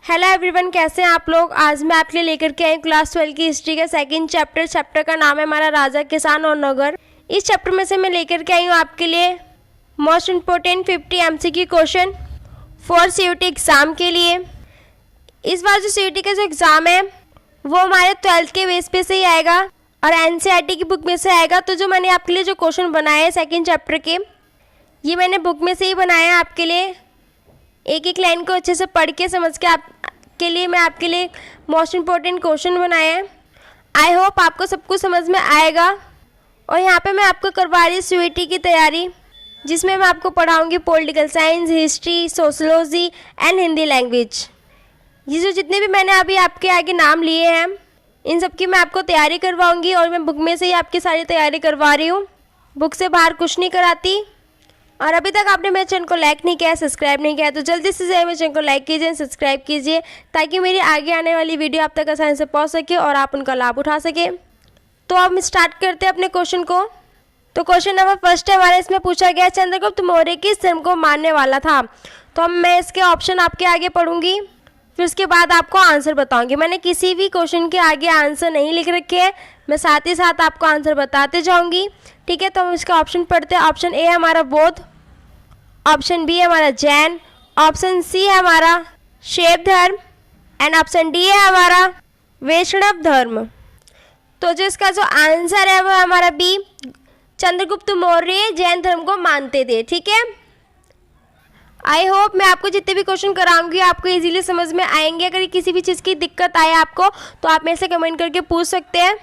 Hello everyone, कैसे हैं आप लोग। आज मैं आपके लिए लेकर के आई क्लास 12 की हिस्ट्री का सेकंड चैप्टर का नाम है हमारा राजा, किसान और नगर। इस चैप्टर में से मैं लेकर के आई हूँ आपके लिए most important 50 MCQ question for CUET exam के लिए। इस बार जो CUET का जो एग्ज़ाम है वो हमारे 12th के बेस पे से ही आएगा और NCERT की बुक में से आएगा। तो जो मैंने आपके लिए जो क्वेश्चन बनाए हैं सेकेंड चैप्टर के, ये मैंने बुक में से ही बनाया है आपके लिए। एक एक लाइन को अच्छे से पढ़ के समझ के आपके लिए मैं आपके लिए मोस्ट इम्पोर्टेंट क्वेश्चन बनाए हैं। आई होप आपको सब कुछ समझ में आएगा। और यहाँ पे मैं आपको करवा रही हूँ CUET की तैयारी, जिसमें मैं आपको पढ़ाऊँगी political science, history, sociology and Hindi language. ये जो जितने भी मैंने अभी आपके आगे नाम लिए हैं, इन सब की मैं आपको तैयारी करवाऊँगी और मैं बुक में से ही आपकी सारी तैयारी करवा रही हूँ, बुक से बाहर कुछ नहीं कराती। और अभी तक आपने मेरे चैनल को लाइक नहीं किया, सब्सक्राइब नहीं किया, तो जल्दी से मेरे चैनल को लाइक कीजिए, सब्सक्राइब कीजिए, ताकि मेरी आगे आने वाली वीडियो आप तक आसानी से पहुंच सके और आप उनका लाभ उठा सके। तो अब हम स्टार्ट करते हैं अपने क्वेश्चन को। तो क्वेश्चन नंबर फर्स्ट है हमारे, इसमें पूछा गया चंद्रगुप्त मौर्य किस धर्म को मानने वाला था। तो अब मैं इसके ऑप्शन आपके आगे पढ़ूंगी, फिर उसके बाद आपको आंसर बताऊंगी। मैंने किसी भी क्वेश्चन के आगे आंसर नहीं लिख रखे हैं, मैं साथ ही साथ आपको आंसर बताते जाऊंगी। ठीक है, तो हम इसका ऑप्शन पढ़ते हैं। ऑप्शन ए है हमारा बौद्ध, ऑप्शन बी है हमारा जैन, ऑप्शन सी है हमारा शैव धर्म एंड ऑप्शन डी है हमारा वैष्णव धर्म। तो जो इसका जो आंसर है वो हमारा बी, चंद्रगुप्त मौर्य जैन धर्म को मानते थे। ठीक है, आई होप मैं आपको जितने भी क्वेश्चन कराऊंगी आपको इजीली समझ में आएंगे। अगर किसी भी चीज़ की दिक्कत आए आपको, तो आप मेरे से कमेंट करके पूछ सकते हैं।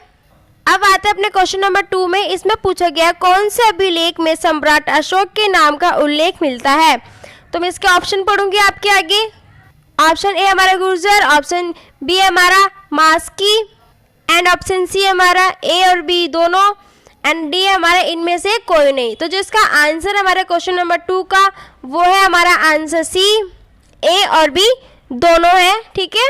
अब आते हैं अपने क्वेश्चन नंबर 2 में। इसमें पूछा गया कौन से अभिलेख में सम्राट अशोक के नाम का उल्लेख मिलता है। तो मैं इसके ऑप्शन पढ़ूंगी आपके आगे। ऑप्शन ए हमारा गुर्जर, ऑप्शन बी हमारा मास्की एंड ऑप्शन सी हमारा ए और बी दोनों एंड डी हमारा इनमें से कोई नहीं। तो जो इसका आंसर हमारे क्वेश्चन नंबर 2 का वो है हमारा आंसर सी, ए और बी दोनों है। ठीक है,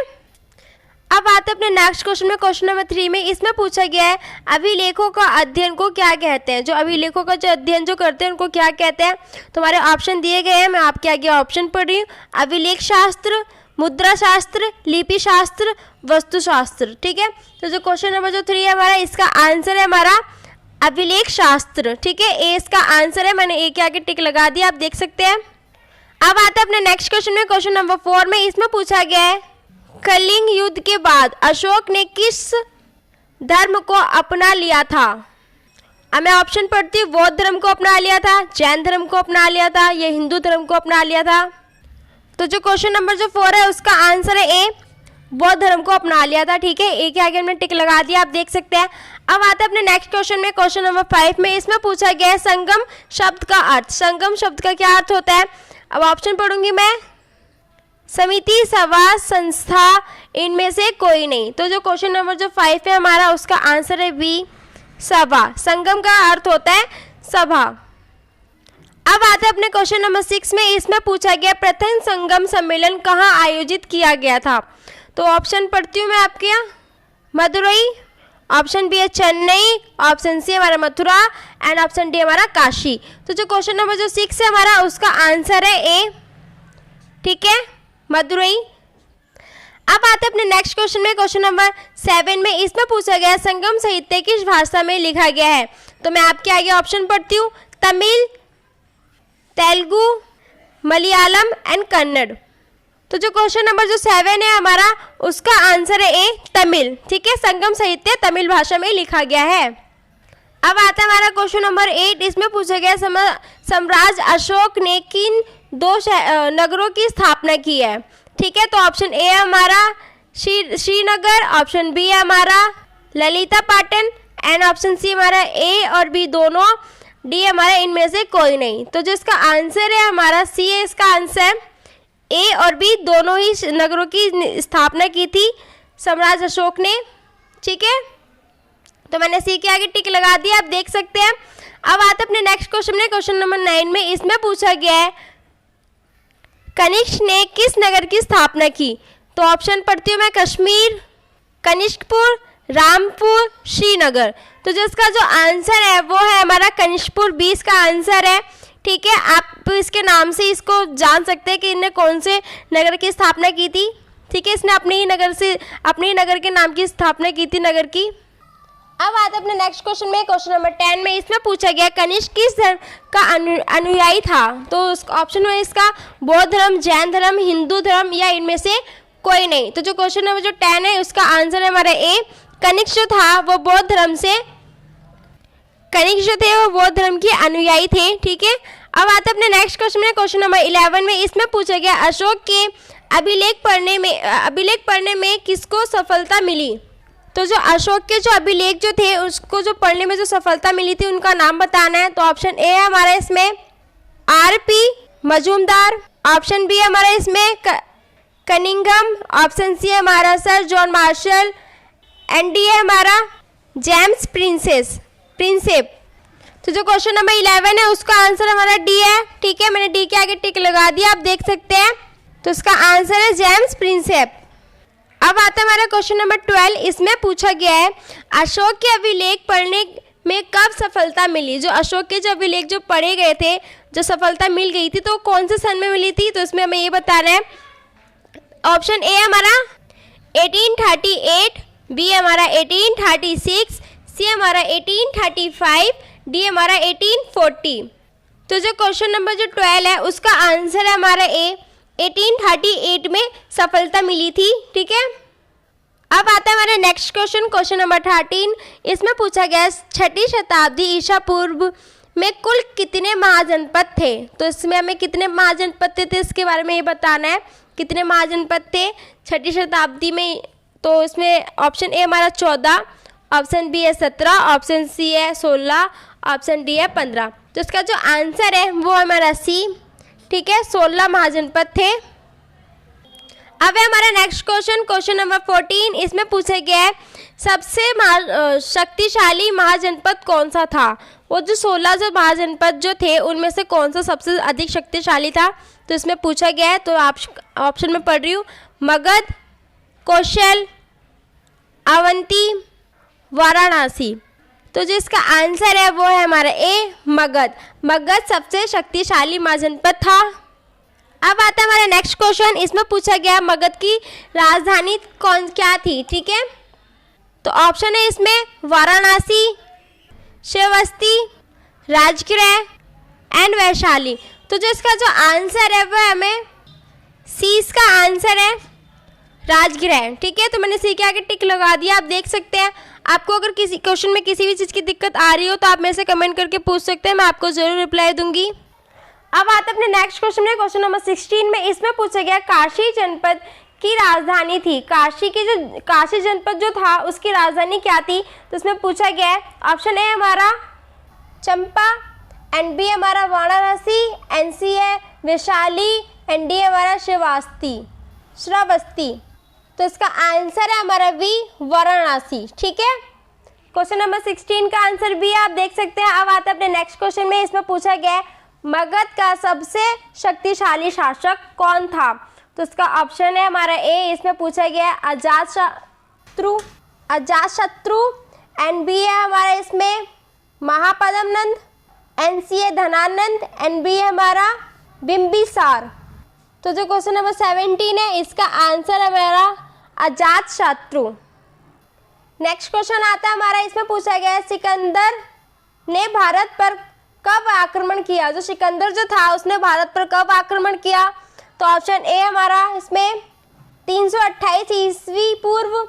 अब आते हैं अपने नेक्स्ट क्वेश्चन में। क्वेश्चन नंबर 3 में इसमें पूछा गया है अभिलेखों का अध्ययन को क्या कहते हैं। जो अभिलेखों का जो अध्ययन जो करते हैं उनको क्या कहते हैं। तो हमारे ऑप्शन दिए गए हैं, मैं आपके आगे ऑप्शन पढ़ रही हूँ। अभिलेख शास्त्र, मुद्रा शास्त्र, लिपि शास्त्र, वस्तु शास्त्र। ठीक है, तो जो क्वेश्चन नंबर जो 3 है हमारा, इसका आंसर है हमारा अभिलेख शास्त्र। ठीक है, ए इसका आंसर है, मैंने ए के आगे टिक लगा दिया, आप देख सकते हैं। अब आते हैं अपने नेक्स्ट क्वेश्चन में। क्वेश्चन नंबर 4 में इसमें पूछा गया है कलिंग युद्ध के बाद अशोक ने किस धर्म को अपना लिया था। अब मैं ऑप्शन पढ़ती हूँ। बौद्ध धर्म को अपना लिया था, जैन धर्म को अपना लिया था, या हिंदू धर्म को अपना लिया था। तो जो क्वेश्चन नंबर जो 4 है उसका आंसर है ए, बौद्ध धर्म को अपना लिया था। ठीक है, ए के आगे हमने टिक लगा दिया, आप देख सकते हैं। अब आते हैं अपने नेक्स्ट क्वेश्चन में। क्वेश्चन नंबर 5 में इसमें पूछा गया है संगम शब्द का अर्थ। संगम शब्द का क्या अर्थ होता है। अब ऑप्शन पढ़ूंगी मैं। समिति, सभा, संस्था, इनमें से कोई नहीं। तो जो क्वेश्चन नंबर जो 5 है हमारा, उसका आंसर है बी, सभा। संगम का अर्थ होता है सभा। अब आते हैं अपने क्वेश्चन नंबर 6 में। इसमें पूछा गया प्रथम संगम सम्मेलन कहाँ आयोजित किया गया था। तो ऑप्शन पढ़ती हूँ मैं आपके यहाँ। मदुरई, ऑप्शन बी है चेन्नई, ऑप्शन सी हमारा मथुरा एंड ऑप्शन डी हमारा काशी। तो जो क्वेश्चन नंबर जो 6 है हमारा, उसका आंसर है ए। ठीक है, मदुरई। अब आते हैं अपने नेक्स्ट क्वेश्चन में। क्वेश्चन नंबर 7 में इसमें पूछा गया संगम साहित्य किस भाषा में लिखा गया है। तो मैं आपके आगे ऑप्शन पढ़ती हूँ। तमिल, तेलुगु, मलयालम एंड कन्नड़। तो जो क्वेश्चन नंबर जो 7 है हमारा, उसका आंसर है ए, तमिल। ठीक है, संगम साहित्य तमिल भाषा में लिखा गया है। अब आता है हमारा क्वेश्चन नंबर 8। इसमें पूछा गया सम्राट अशोक ने किन 2 नगरों की स्थापना की है। ठीक है, तो ऑप्शन ए हमारा श्रीनगर, ऑप्शन बी हमारा Lalita Patan and option C हमारा ए और बी दोनों, डी हमारा इनमें से कोई नहीं। तो जो इसका आंसर है हमारा सी है, इसका आंसर ए और बी दोनों ही नगरों की स्थापना की थी सम्राट अशोक ने। ठीक है, तो मैंने सी के आगे टिक लगा दिया, आप देख सकते हैं। अब आते अपने नेक्स्ट क्वेश्चन में। क्वेश्चन नंबर 9 में इसमें पूछा गया है कनिष्क ने किस नगर की स्थापना की। तो ऑप्शन पढ़ती हूँ मैं। कश्मीर, कनिष्कपुर, रामपुर, श्रीनगर। तो जो इसका जो आंसर है वो है हमारा कनिष्कपुर, 20 का आंसर है। ठीक है, आप इसके नाम से इसको जान सकते हैं कि इन्हें कौन से नगर की स्थापना की थी। ठीक है, इसने अपने ही नगर के नाम की स्थापना की थी, नगर की। अब आते अपने नेक्स्ट क्वेश्चन में, क्वेश्चन नंबर 10 में। इसमें पूछा गया कनिष्क किस धर्म का अनुयायी था? तो ऑप्शन में इसका बौद्ध धर्म, जैन धर्म, हिंदू धर्म या इनमें से कोई नहीं। तो जो क्वेश्चन नंबर जो 10 है उसका आंसर है हमारा ए। कनिष्क जो था वो बौद्ध धर्म के अनुयायी थे। ठीक है, अब आते अपने नेक्स्ट क्वेश्चन में, क्वेश्चन नंबर 11 में। इसमें पूछा गया अशोक के अभिलेख पढ़ने में किसको सफलता मिली? तो जो अशोक के जो अभिलेख जो थे उसको जो पढ़ने में जो सफलता मिली थी उनका नाम बताना है। तो ऑप्शन ए है हमारा इसमें आर.पी. मजूमदार, ऑप्शन बी है हमारा इसमें कनिंघम, ऑप्शन सी है हमारा sir John Marshall, and D है हमारा जेम्स प्रिंसेप। तो जो क्वेश्चन नंबर 11 है उसका आंसर हमारा डी है। ठीक है, मैंने डी के आगे टिक लगा दिया, आप देख सकते हैं। तो इसका आंसर है जेम्स प्रिंसेप। अब आता है हमारा क्वेश्चन नंबर 12। इसमें पूछा गया है अशोक के अभिलेख पढ़ने में कब सफलता मिली? जो अशोक के जो अभिलेख जो पढ़े गए थे, जो सफलता मिल गई थी, तो कौन से सन में मिली थी? तो इसमें हमें ये बताना है। ऑप्शन ए हमारा 1838, बी हमारा 1836, सी हमारा 1835, डी हमारा 1840। तो जो क्वेश्चन नंबर जो 12 है उसका आंसर है हमारा ए, 1838 में सफलता मिली थी। ठीक है, अब आता है हमारा नेक्स्ट क्वेश्चन, क्वेश्चन नंबर 13। इसमें पूछा गया 6ठी शताब्दी ईसा पूर्व में कुल कितने महाजनपद थे? तो इसमें हमें कितने महाजनपद थे इसके बारे में ये बताना है। कितने महाजनपद थे 6ठी शताब्दी में? तो इसमें ऑप्शन ए हमारा 14, ऑप्शन बी है 17, ऑप्शन सी है 16, ऑप्शन डी है 15। तो इसका जो आंसर है वो हमारा सी। ठीक है, 16 महाजनपद थे। अब है हमारा नेक्स्ट क्वेश्चन, क्वेश्चन नंबर 14। इसमें पूछा गया है सबसे शक्तिशाली महाजनपद कौन सा था? वो जो 16 जो महाजनपद जो थे उनमें से कौन सा सबसे अधिक शक्तिशाली था? तो इसमें पूछा गया है, तो आप ऑप्शन में पढ़ रही हूँ, मगध, कौशल, अवंती, वाराणसी। तो जो इसका आंसर है वो है हमारा ए, मगध सबसे शक्तिशाली महाजनपद था। अब आता है हमारा नेक्स्ट क्वेश्चन। इसमें पूछा गया मगध की राजधानी क्या थी? ठीक है, तो ऑप्शन है इसमें वाराणसी, श्रावस्ती, राजगृह एंड वैशाली। तो जो इसका जो आंसर है वो हमें सी, इसका आंसर है राजगृह। ठीक है, तो मैंने सी के आगे टिक लगा दिया, आप देख सकते हैं। आपको अगर किसी क्वेश्चन में किसी भी चीज़ की दिक्कत आ रही हो तो आप मेरे से कमेंट करके पूछ सकते हैं, मैं आपको ज़रूर रिप्लाई दूंगी। अब आते अपने नेक्स्ट क्वेश्चन में, क्वेश्चन नंबर 16 में। इसमें पूछा गया काशी जनपद की राजधानी थी, काशी जनपद जो था उसकी राजधानी क्या थी? तो इसमें पूछा गया है ऑप्शन ए हमारा चंपा, एंड बी हमारा वाराणसी, एंड सी है वैशाली, एंड डी हमारा श्रावस्ती। तो इसका आंसर है हमारा बी, वाराणसी। ठीक है, क्वेश्चन नंबर 16 का आंसर बी आप देख सकते हैं। अब आते हैं अपने नेक्स्ट क्वेश्चन में। इसमें पूछा गया है मगध का सबसे शक्तिशाली शासक कौन था? तो इसका ऑप्शन है हमारा ए। इसमें पूछा गया है अजातशत्रु, एंड बी है हमारा इसमें महापद्मनंद, एंड सी है धनानंद, एंड बी है हमारा बिंबिसार। तो जो क्वेश्चन नंबर 17 है इसका आंसर है हमारा अजातशत्रु। नेक्स्ट क्वेश्चन आता है हमारा। इसमें पूछा गया है सिकंदर ने भारत पर कब आक्रमण किया? जो सिकंदर जो था उसने भारत पर कब आक्रमण किया? तो ऑप्शन ए हमारा इसमें 328 ईस्वी पूर्व,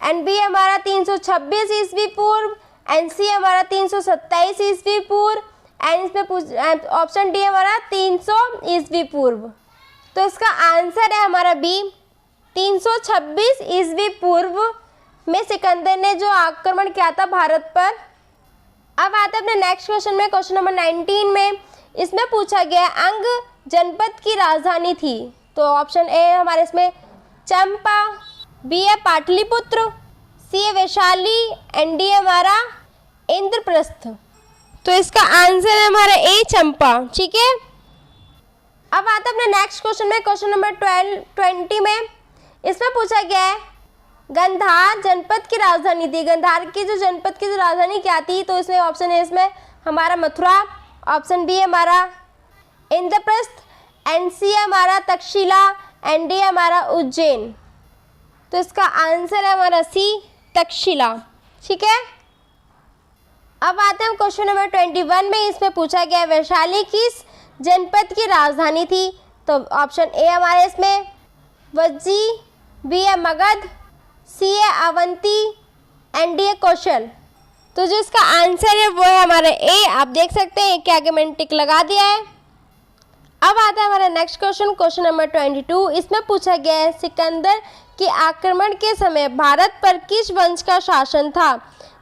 एंड बी हमारा 326 ईस्वी पूर्व, एंड सी हमारा 327 ईस्वी पूर्व, एंड इसमें ऑप्शन डी हमारा 300 ईस्वी पूर्व। तो इसका आंसर है हमारा बी, 326 ईस्वी पूर्व में सिकंदर ने जो आक्रमण किया था भारत पर। अब आते हैं अपने नेक्स्ट क्वेश्चन में, क्वेश्चन नंबर 19 में। इसमें पूछा गया अंग जनपद की राजधानी थी। तो ऑप्शन ए हमारे इसमें चंपा, बी है पाटलिपुत्र, सी है वैशाली, एंड डी हमारा इंद्रप्रस्थ। तो इसका आंसर है हमारा ए, चंपा। ठीक है, अब आता है अपने नेक्स्ट क्वेश्चन में, क्वेश्चन नंबर 20 में। इसमें पूछा गया है गंधार जनपद की राजधानी थी। गंधार की जो जनपद की जो राजधानी क्या थी? तो इसमें ऑप्शन है इसमें हमारा मथुरा, ऑप्शन बी हमारा इंद्रप्रस्थ, एंड सी हमारा तक्षशिला, एंड डी हमारा उज्जैन। तो इसका आंसर है हमारा सी, तक्षशिला। ठीक है, अब आते हैं हम क्वेश्चन नंबर 21 में। इसमें पूछा गया वैशाली किस जनपद की राजधानी थी? तो ऑप्शन ए हमारे इसमें वज्जी, बी है मगध, सी है अवंती एंड डी है कौशल। तो जो इसका आंसर है वो है हमारा ए। आप देख सकते हैं कि आगे मैंने टिक लगा दिया है। अब आता है हमारा नेक्स्ट क्वेश्चन, क्वेश्चन नंबर 22। इसमें पूछा गया है सिकंदर के आक्रमण के समय भारत पर किस वंश का शासन था?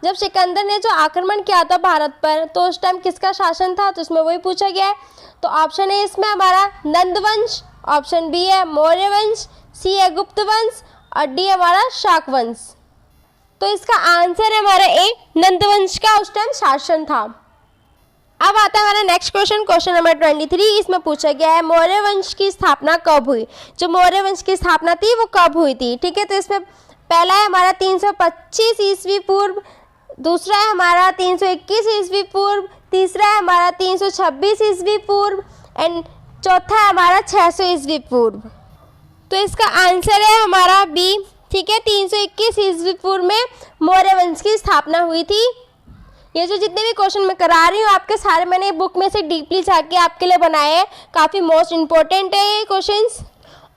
जब सिकंदर ने जो आक्रमण किया था भारत पर, तो उस टाइम किसका शासन था? तो इसमें वही पूछा गया है। तो ऑप्शन ए इसमें हमारा नंद वंश, ऑप्शन बी है मौर्य वंश, सी है गुप्त वंश और डी हमारा शाक वंश। तो इसका आंसर है हमारा ए, नंद वंश का उस टाइम शासन था। अब आता है हमारा नेक्स्ट क्वेश्चन, क्वेश्चन नंबर 23। इसमें पूछा गया है मौर्य वंश की स्थापना कब हुई? जो मौर्य वंश की स्थापना थी वो कब हुई थी? ठीक है, तो इसमें पहला है हमारा 325 ईस्वी पूर्व, दूसरा है हमारा 321 ईस्वी पूर्व, तीसरा है हमारा 326 ईस्वी पूर्व एंड चौथा है हमारा 600 ईस्वी पूर्व। तो इसका आंसर है हमारा बी। ठीक है, 321 ईस्वी पूर्व में मौर्य वंश की स्थापना हुई थी। ये जो जितने भी क्वेश्चन मैं करा रही हूँ आपके सारे मैंने बुक में से डीपली जाके आपके लिए बनाए हैं। काफ़ी मोस्ट इंपॉर्टेंट है ये क्वेश्चंस।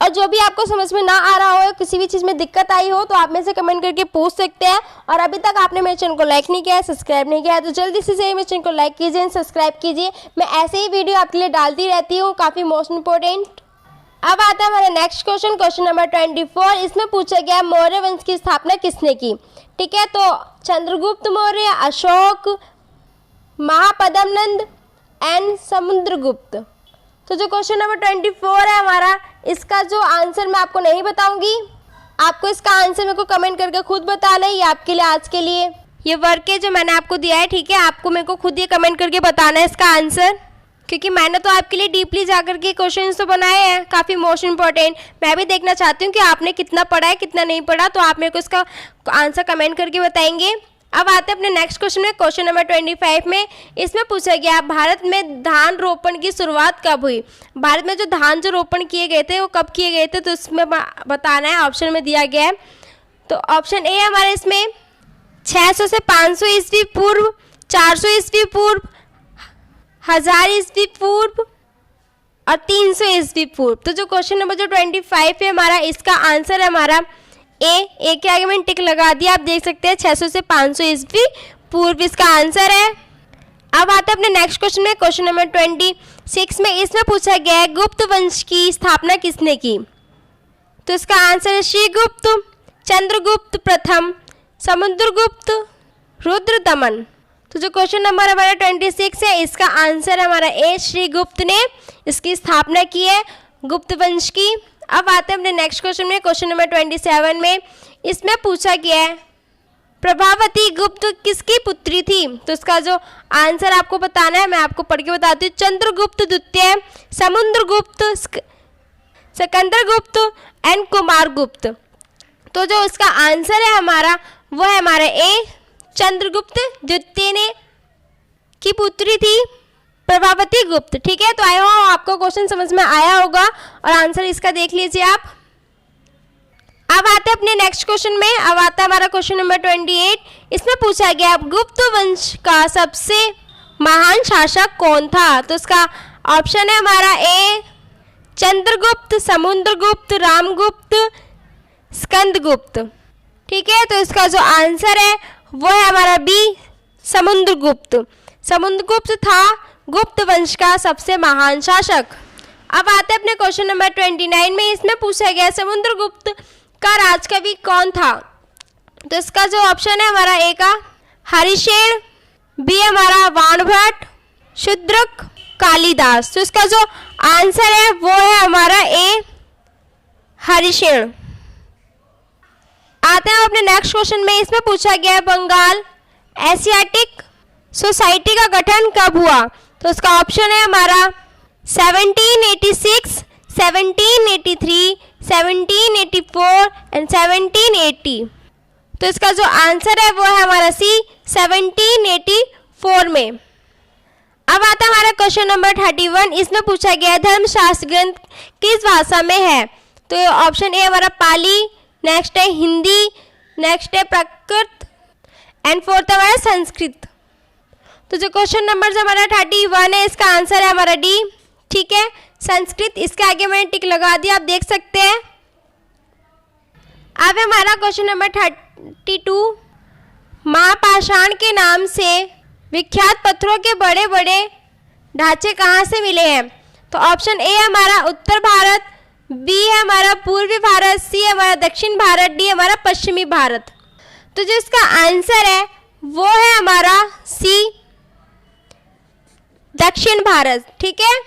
और जो भी आपको समझ में ना आ रहा हो, किसी भी चीज़ में दिक्कत आई हो, तो आप में से कमेंट करके पूछ सकते हैं। और अभी तक आपने मेरे चैनल को लाइक नहीं किया है, सब्सक्राइब नहीं किया है, तो जल्दी से मेरे चैनल को लाइक कीजिए एंड सब्सक्राइब कीजिए। मैं ऐसे ही वीडियो आपके लिए डालती रहती हूँ, काफ़ी मोस्ट इंपॉर्टेंट। अब आता है हमारा नेक्स्ट क्वेश्चन, क्वेश्चन नंबर 24। इसमें पूछा गया मौर्य वंश की स्थापना किसने की? ठीक है, तो चंद्रगुप्त मौर्य, अशोक, महापद्मनंद एंड समुद्रगुप्त। तो जो क्वेश्चन नंबर 24 है हमारा, इसका जो आंसर मैं आपको नहीं बताऊंगी, आपको इसका आंसर मेरे को कमेंट करके खुद बताना है। ये आपके लिए आज के लिए ये वर्क है जो मैंने आपको दिया है। ठीक है, आपको मेरे को खुद ये कमेंट करके बताना है इसका आंसर, क्योंकि मैंने तो आपके लिए डीपली जाकर के क्वेश्चंस तो बनाए हैं, काफ़ी मोस्ट इंपॉर्टेंट। मैं भी देखना चाहती हूँ कि आपने कितना पढ़ा है, कितना नहीं पढ़ा, तो आप मेरे को इसका आंसर कमेंट करके बताएंगे। अब आते हैं अपने नेक्स्ट क्वेश्चन में, क्वेश्चन नंबर 25 में। इसमें पूछा गया भारत में धान रोपण की शुरुआत कब हुई? भारत में जो धान जो रोपण किए गए थे वो कब किए गए थे? तो इसमें बताना है, ऑप्शन में दिया गया है। तो ऑप्शन ए हमारे इसमें 600 से 500 ईस्वी पूर्व, 400 ईस्वी पूर्व, 1000 ईस्वी पूर्व और 300 ईस्वी पूर्व। तो जो क्वेश्चन नंबर जो 25 है हमारा, इसका आंसर है हमारा ए के आगे मैंने टिक लगा दिया। आप देख सकते हैं 600 से 500 ईस्वी पूर्व इसका आंसर है। अब आते हैं अपने नेक्स्ट क्वेश्चन में, क्वेश्चन नंबर 26 में। इसमें पूछा गया है गुप्त वंश की स्थापना किसने की? तो इसका आंसर है श्रीगुप्त, चंद्रगुप्त प्रथम, समुद्रगुप्त, रुद्रदमन। तो जो क्वेश्चन नंबर हमारा 26 है, इसका आंसर हमारा ए, श्रीगुप्त ने इसकी स्थापना की है, गुप्त वंश की। अब आते हैं अपने नेक्स्ट क्वेश्चन में, क्वेश्चन नंबर 27 में। इसमें पूछा गया है प्रभावती गुप्त किसकी पुत्री थी? तो इसका जो आंसर आपको बताना है, मैं आपको पढ़ के बताती हूँ। चंद्रगुप्त द्वितीय, समुद्रगुप्त, सिकंदरगुप्त एंड कुमारगुप्त। तो जो इसका आंसर है हमारा, वो है हमारा ए, चंद्रगुप्त द्वितीय ने की पुत्री थी प्रभावती गुप्त। ठीक है, तो आई होप आपको क्वेश्चन समझ में आया होगा और आंसर इसका देख लीजिए आप। अब आते हैं अपने नेक्स्ट क्वेश्चन में। अब आता है हमारा क्वेश्चन नंबर 28। इसमें पूछा गया गुप्त वंश का सबसे महान शासक कौन था? तो इसका ऑप्शन है हमारा ए, चंद्रगुप्त, समुद्रगुप्त, रामगुप्त, स्कंदगुप्त। ठीक है, तो इसका जो आंसर है वो है हमारा बी, समुद्रगुप्त। समुद्रगुप्त था गुप्त वंश का सबसे महान शासक। अब आते हैं अपने क्वेश्चन नंबर 29 में। इसमें पूछा गया समुद्रगुप्त का राजकवि कौन था? तो इसका जो ऑप्शन है हमारा ए का हरिशेन, बी हमारा वाणभट्ट, शूद्रक, कालिदास। तो इसका जो आंसर है वो है हमारा ए, हरिशेन। आते हैं अपने नेक्स्ट क्वेश्चन में। इसमें पूछा गया है बंगाल एशियाटिक सोसाइटी का गठन कब हुआ? तो इसका ऑप्शन है हमारा 1786, 1783, 1784 एंड 1780। तो इसका जो आंसर है वो है हमारा सी, 1784 में। अब आता है हमारा क्वेश्चन नंबर 31। इसमें पूछा गया धर्मशास्त्र ग्रंथ किस भाषा में है? तो ऑप्शन ए हमारा पाली, नेक्स्ट है हिंदी, नेक्स्ट है प्राकृत एंड फोर्थ हमारा संस्कृत। तो जो क्वेश्चन नंबर जो हमारा 31 है इसका आंसर है हमारा डी। ठीक है, संस्कृत, इसके आगे मैंने टिक लगा दिया, आप देख सकते हैं। अब हमारा क्वेश्चन नंबर 32, महापाषाण के नाम से विख्यात पत्थरों के बड़े बड़े ढांचे कहाँ से मिले हैं? तो ऑप्शन ए हमारा उत्तर भारत, बी है हमारा पूर्वी भारत, सी है हमारा दक्षिण भारत, डी हमारा पश्चिमी भारत। तो जो इसका आंसर है वो है हमारा सी, दक्षिण भारत। ठीक है,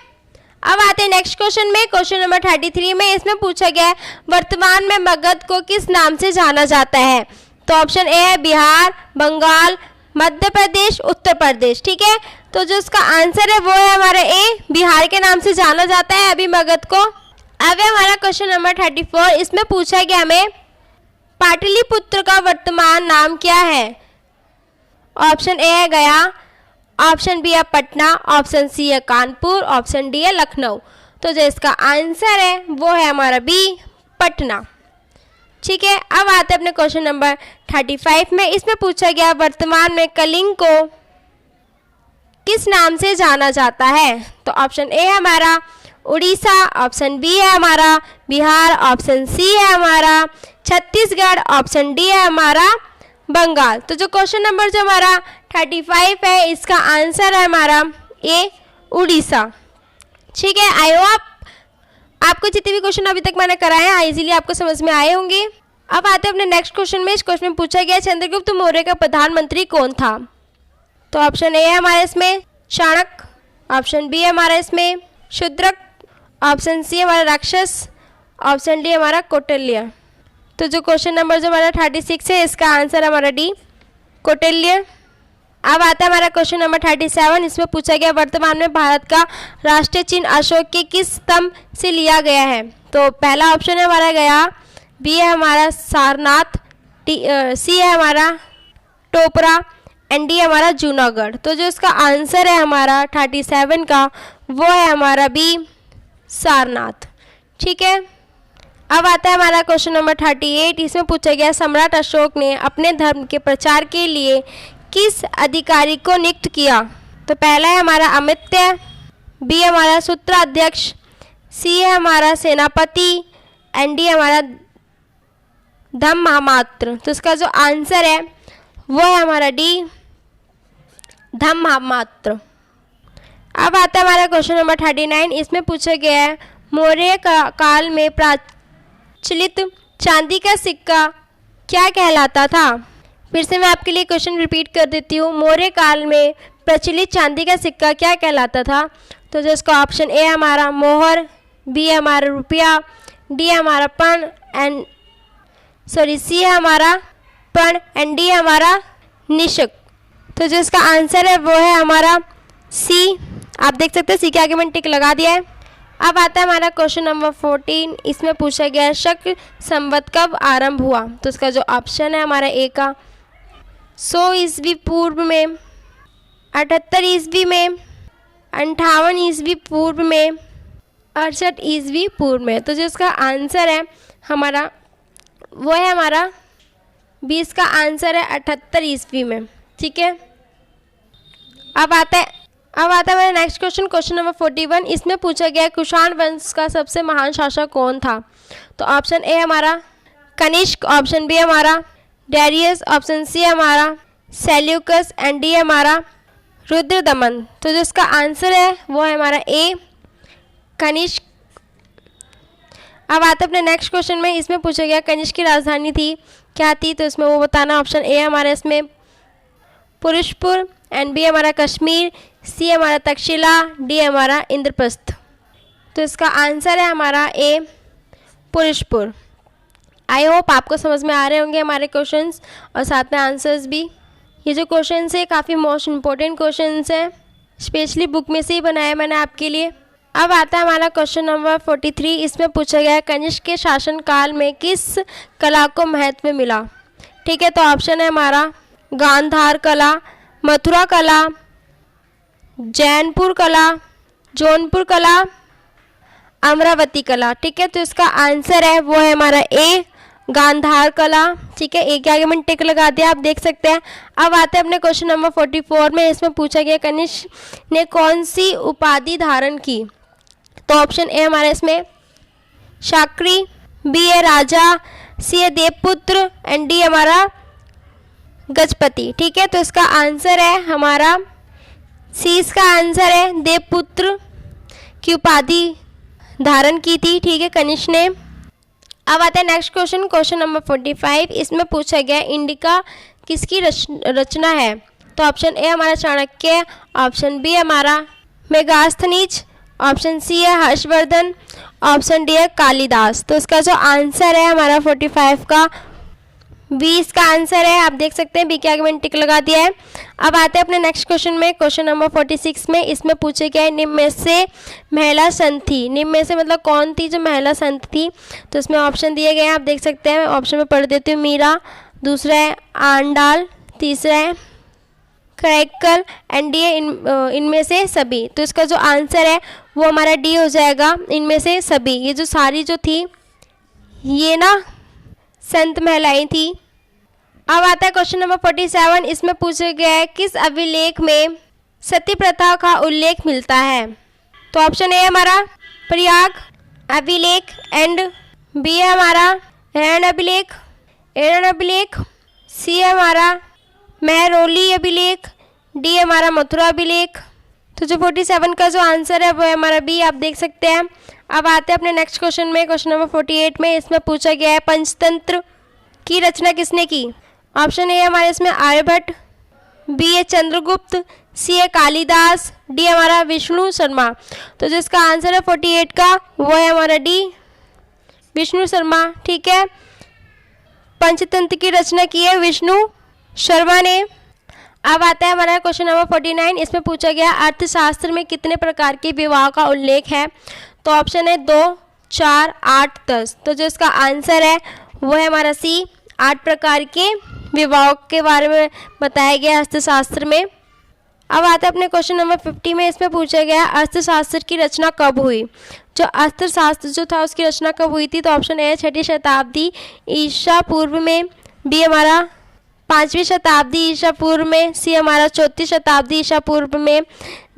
अब आते हैं नेक्स्ट क्वेश्चन में। क्वेश्चन नंबर 33 में इसमें पूछा गया है वर्तमान में मगध को किस नाम से जाना जाता है? तो ऑप्शन ए है बिहार, बंगाल, मध्य प्रदेश, उत्तर प्रदेश। ठीक है, तो जो इसका आंसर है वो है हमारा ए, बिहार के नाम से जाना जाता है अभी मगध को। अब है हमारा क्वेश्चन नंबर 34, इसमें पूछा गया हमें पाटलिपुत्र का वर्तमान नाम क्या है? ऑप्शन ए है गया, ऑप्शन बी है पटना, ऑप्शन सी है कानपुर, ऑप्शन डी है लखनऊ। तो जो इसका आंसर है वो है हमारा बी, पटना। ठीक है, अब आते हैं अपने क्वेश्चन नंबर 35 में। इसमें पूछा गया वर्तमान में कलिंग को किस नाम से जाना जाता है? तो ऑप्शन ए है हमारा उड़ीसा, ऑप्शन बी है हमारा बिहार, ऑप्शन सी है हमारा छत्तीसगढ़, ऑप्शन डी है हमारा बंगाल। तो जो क्वेश्चन नंबर जो हमारा 35 है इसका आंसर है हमारा ए, उड़ीसा। ठीक है, आई होप आपको जितने भी क्वेश्चन अभी तक मैंने कराए हैं इजीली आपको समझ में आए होंगे। अब आते हैं अपने नेक्स्ट क्वेश्चन में। इस क्वेश्चन में पूछा गया चंद्रगुप्त मौर्य का प्रधानमंत्री कौन था? तो ऑप्शन ए है हमारे इसमें चाणक्य, ऑप्शन बी है हमारा इसमें शूद्रक, ऑप्शन सी हमारा राक्षस, ऑप्शन डी हमारा कौटिल्य। तो जो क्वेश्चन नंबर जो हमारा 36 है इसका आंसर हमारा डी, कौटिल्य। अब आता है हमारा क्वेश्चन नंबर 37, इसमें पूछा गया वर्तमान में भारत का राष्ट्रीय चिन्ह अशोक के किस स्तंभ से लिया गया है? तो पहला ऑप्शन है हमारा गया, बी है हमारा सारनाथ, सी है हमारा टोपरा एंड डी हमारा जूनागढ़। तो जो इसका आंसर है हमारा 37 का वो है हमारा बी, सारनाथ। ठीक है, अब आता है हमारा क्वेश्चन नंबर 38, इसमें पूछा गया सम्राट अशोक ने अपने धर्म के प्रचार के लिए किस अधिकारी को नियुक्त किया? तो पहला है हमारा अमित्य, बी हमारा सूत्राध्यक्ष, सी है हमारा सेनापति एंड डी हमारा धम्म महामात्र। तो इसका जो आंसर है वो है हमारा डी, धम्म महामात्र। अब आता है हमारा क्वेश्चन नंबर 39, इसमें पूछा गया है मौर्य काल में प्रचलित चांदी का सिक्का क्या कहलाता था? फिर से मैं आपके लिए क्वेश्चन रिपीट कर देती हूँ, मौर्य काल में प्रचलित चांदी का सिक्का क्या कहलाता था? तो जो इसका ऑप्शन ए हमारा मोहर, बी हमारा रुपया, डी हमारा पण एंड सी है हमारा पण एंड डी हमारा निशक। तो जो इसका आंसर है वो है हमारा सी। आप देख सकते हैं सी के आगे मैंने टिक लगा दिया है। अब आता है हमारा क्वेश्चन नंबर 14, इसमें पूछा गया है शक संवत कब आरंभ हुआ? तो इसका जो ऑप्शन है हमारा ए का 100 ईस्वी पूर्व में, 78 ईस्वी में, 58 ईस्वी पूर्व में, 68 ईस्वी पूर्व में। तो जो इसका आंसर है हमारा वो है हमारा 20 का आंसर है 78 ईस्वी में। ठीक है, अब आता है हमारा नेक्स्ट क्वेश्चन, क्वेश्चन नंबर 41, इसमें पूछा गया कुषाण वंश का सबसे महान शासक कौन था? तो ऑप्शन ए हमारा कनिष्क, ऑप्शन बी हमारा डेरियस, ऑप्शन सी हमारा सेल्यूकस एंड डी हमारा रुद्रदमन। तो जो इसका आंसर है वो है हमारा ए, कनिष्क। अब आते अपने नेक्स्ट क्वेश्चन में, इसमें पूछा गया कनिष्क की राजधानी थी क्या थी? तो इसमें वो बताना, ऑप्शन ए हमारा इसमें पुरुषपुर एंड बी हमारा कश्मीर, सी हमारा तक्षशिला, डी हमारा इंद्रप्रस्थ। तो इसका आंसर है हमारा ए, पुरुषपुर। आई होप आपको समझ में आ रहे होंगे हमारे क्वेश्चंस और साथ में आंसर्स भी। ये जो क्वेश्चंस है काफ़ी मोस्ट इम्पोर्टेंट क्वेश्चंस हैं, स्पेशली बुक में से ही बनाया मैंने आपके लिए। अब आता है हमारा क्वेश्चन नंबर 43, इसमें पूछा गया है कनिष्क के शासनकाल में किस कला को महत्व मिला? ठीक है, तो ऑप्शन है हमारा गांधार कला, मथुरा कला, जैनपुर कला, जौनपुर कला, अमरावती कला। ठीक है, तो इसका आंसर है वो है हमारा ए, गांधार कला, ठीक है, एक आगे मैंने टिक लगा दिया, आप देख सकते हैं। अब आते हैं अपने क्वेश्चन नंबर 44 में। इसमें पूछा गया कनिष्क ने कौन सी उपाधि धारण की। तो ऑप्शन ए हमारा इसमें शाक्री, बी है राजा, सी है देवपुत्र एंड डी हमारा गजपति, ठीक है। तो इसका आंसर है हमारा सी, इसका आंसर है देवपुत्र की उपाधि धारण की थी, ठीक है, कनिष्क ने। अब आता है नेक्स्ट क्वेश्चन, क्वेश्चन नंबर 45। इसमें पूछा गया इंडिका किसकी रचना है। तो ऑप्शन ए हमारा चाणक्य, ऑप्शन बी हमारा मेगास्थनीज, ऑप्शन सी है हर्षवर्धन, ऑप्शन डी है कालिदास। तो इसका जो आंसर है हमारा 45 का बी इसका आंसर है, आप देख सकते हैं बी के आगे मैंने टिक लगा दिया है। अब आते हैं अपने नेक्स्ट क्वेश्चन में, क्वेश्चन नंबर 46 में। इसमें पूछे गया है निम्न में से महिला संत थी। निम्न में से मतलब कौन थी जो महिला संत थी। तो इसमें ऑप्शन दिए गए हैं, आप देख सकते हैं। ऑप्शन में पढ़ देती हूँ। मीरा, दूसरा है आंडाल, तीसरा है करैक्कल एंड डी है इनमें से सभी। तो इसका जो आंसर है वो हमारा डी हो जाएगा, इनमें से सभी। ये जो सारी जो थी ये ना संत महिलाएं थी। अब आता है क्वेश्चन नंबर 47। इसमें पूछा गया है किस अभिलेख में सती प्रथा का उल्लेख मिलता है। तो ऑप्शन ए हमारा प्रयाग अभिलेख एंड बी है हमारा एरन अभिलेख, सी है हमारा महरौली अभिलेख, डी हमारा मथुरा अभिलेख। तो जो 47 का जो आंसर है वो है हमारा बी, आप देख सकते हैं। अब आते हैं अपने नेक्स्ट क्वेश्चन में, क्वेश्चन नंबर 48 में। इसमें पूछा गया है पंचतंत्र की रचना किसने की। ऑप्शन ए हमारे इसमें आर्यभट्ट, बी है चंद्रगुप्त, सी है कालिदास, डी हमारा विष्णु शर्मा। तो जिसका आंसर है 48 का वो है हमारा डी, विष्णु शर्मा, ठीक है। पंचतंत्र की रचना की है विष्णु शर्मा ने। अब आता है हमारा क्वेश्चन नंबर 49। इसमें पूछा गया अर्थशास्त्र में कितने प्रकार के विवाह का उल्लेख है। तो ऑप्शन है 2, 4, 8, 10। तो जो इसका आंसर है वो है हमारा सी, 8 प्रकार के विवाह के बारे में बताया गया अर्थशास्त्र में। अब आता है अपने क्वेश्चन नंबर 50 में। इसमें पूछा गया अर्थशास्त्र की रचना कब हुई। जो अर्थशास्त्र जो था उसकी रचना कब हुई थी। तो ऑप्शन ए 6वीं शताब्दी ईसा पूर्व में, बी हमारा 5वीं शताब्दी ईसा पूर्व में, सी हमारा 4वीं शताब्दी ईसा पूर्व में,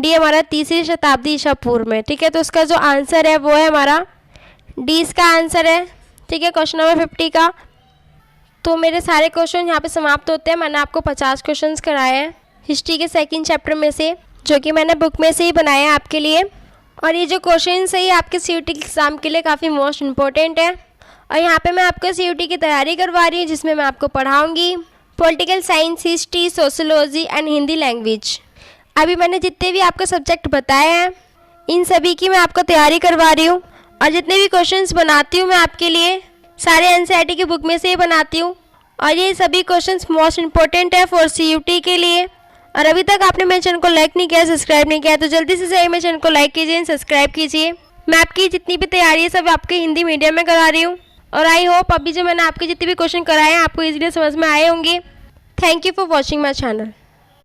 डी हमारा 3री शताब्दी ईसा पूर्व में, ठीक है। तो इसका जो आंसर है वो है हमारा डी, इसका आंसर है, ठीक है, क्वेश्चन नंबर 50 का। तो मेरे सारे क्वेश्चन यहाँ पे समाप्त होते हैं। मैंने आपको 50 क्वेश्चंस कराए हैं हिस्ट्री के 2nd चैप्टर में से, जो कि मैंने बुक में से ही बनाए हैं आपके लिए। और ये जो क्वेश्चन है ये आपके CUT के एग्ज़ाम के लिए काफ़ी मोस्ट इम्पोर्टेंट है। और यहाँ पे मैं आपको CUT की तैयारी करवा रही हूँ, जिसमें मैं आपको पढ़ाऊँगी political science, history, sociology and Hindi language. अभी मैंने जितने भी आपको सब्जेक्ट बताए हैं इन सभी की मैं आपको तैयारी करवा रही हूँ। और जितने भी क्वेश्चंस बनाती हूँ मैं आपके लिए सारे NCERT की बुक में से ही बनाती हूँ। और ये सभी क्वेश्चंस मोस्ट इम्पोर्टेंट है फॉर CUT के लिए। और अभी तक आपने मेरे चैनल को लाइक नहीं किया, सब्सक्राइब नहीं किया, तो जल्दी से जाइए मेरे चैनल को लाइक कीजिए, सब्सक्राइब कीजिए। मैं आपकी जितनी भी तैयारी है सब आपके हिंदी मीडियम में करा रही हूँ। और आई होप अभी जो मैंने आपके जितने भी क्वेश्चन कराए हैं आपको इजीली समझ में आए होंगे। Thank you for watching my channel.